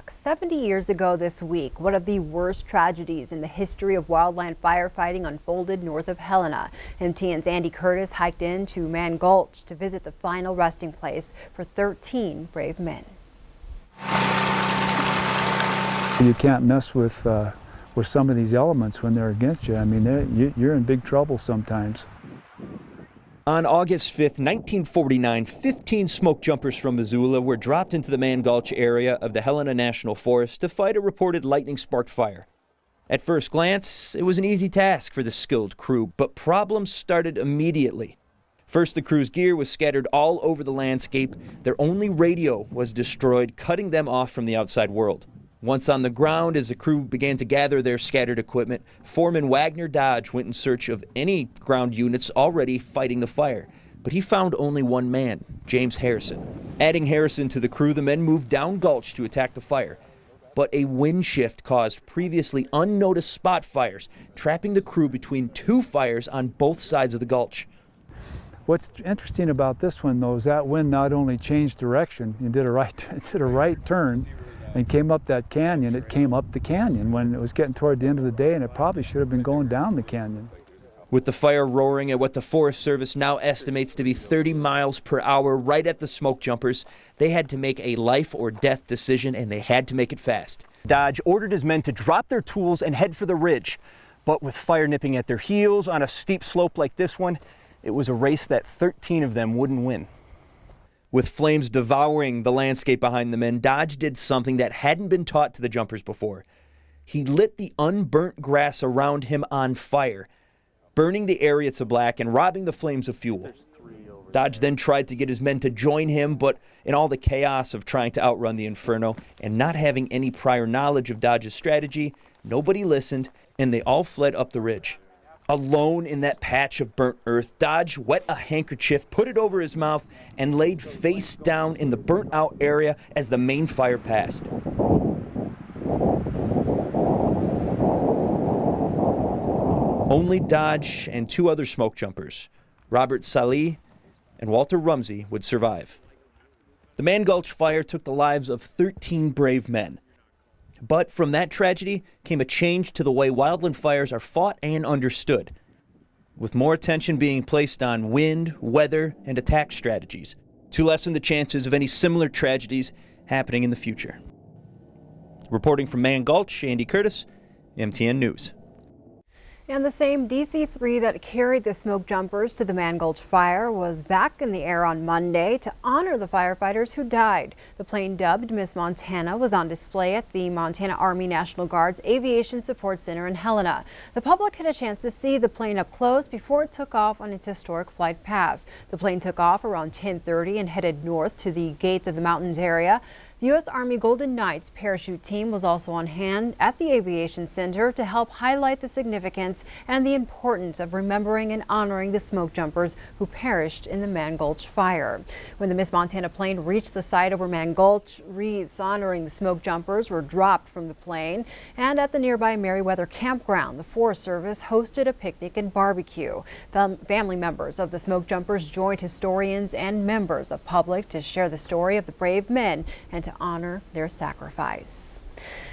back 70 years ago this week, one of the worst tragedies in the history of wildland firefighting unfolded north of Helena. MTN's Andy Curtis hiked into Mann Gulch to visit the final resting place for 13 brave men. You can't mess with some of these elements when they're against you. I mean, you're in big trouble sometimes. On August 5th, 1949, 15 smoke jumpers from Missoula were dropped into the Mann Gulch area of the Helena National Forest to fight a reported lightning-sparked fire. At first glance, it was an easy task for the skilled crew, but problems started immediately. First, the crew's gear was scattered all over the landscape. Their only radio was destroyed, cutting them off from the outside world. Once on the ground, as the crew began to gather their scattered equipment, Foreman Wagner Dodge went in search of any ground units already fighting the fire. But he found only one man, James Harrison. Adding Harrison to the crew, the men moved down Gulch to attack the fire. But a wind shift caused previously unnoticed spot fires, trapping the crew between two fires on both sides of the gulch. What's interesting about this one, though, is that wind not only changed direction and did a right turn, and came up that canyon. It came up the canyon when it was getting toward the end of the day, and it probably should have been going down the canyon. With the fire roaring at what the Forest Service now estimates to be 30 miles per hour right at the smoke jumpers, they had to make a life or death decision, and they had to make it fast. Dodge ordered his men to drop their tools and head for the ridge. But with fire nipping at their heels on a steep slope like this one, it was a race that 13 of them wouldn't win. With flames devouring the landscape behind the men, Dodge did something that hadn't been taught to the jumpers before. He lit the unburnt grass around him on fire, burning the area to black and robbing the flames of fuel. Dodge then tried to get his men to join him, but in all the chaos of trying to outrun the inferno and not having any prior knowledge of Dodge's strategy, nobody listened, and they all fled up the ridge. Alone in that patch of burnt earth, Dodge wet a handkerchief, put it over his mouth, and laid face down in the burnt-out area as the main fire passed. Only Dodge and two other smoke jumpers, Robert Salih and Walter Rumsey, would survive. The Mann Gulch fire took the lives of 13 brave men. But from that tragedy came a change to the way wildland fires are fought and understood, with more attention being placed on wind, weather, and attack strategies to lessen the chances of any similar tragedies happening in the future. Reporting from Mann Gulch, Andy Curtis, MTN News. And the same DC-3 that carried the smoke jumpers to the Mann Gulch fire was back in the air on Monday to honor the firefighters who died. The plane, dubbed Miss Montana, was on display at the Montana Army National Guard's Aviation Support Center in Helena. The public had a chance to see the plane up close before it took off on its historic flight path. The plane took off around 10:30 and headed north to the Gates of the Mountains area. The U.S. Army Golden Knights parachute team was also on hand at the Aviation Center to help highlight the significance and the importance of remembering and honoring the smoke jumpers who perished in the Mann Gulch fire. When the Miss Montana plane reached the site over Mann Gulch, wreaths honoring the smoke jumpers were dropped from the plane. And at the nearby Merriweather campground, the Forest Service hosted a picnic and barbecue. Family members of the smoke jumpers joined historians and members of public to share the story of the brave men and to honor their sacrifice.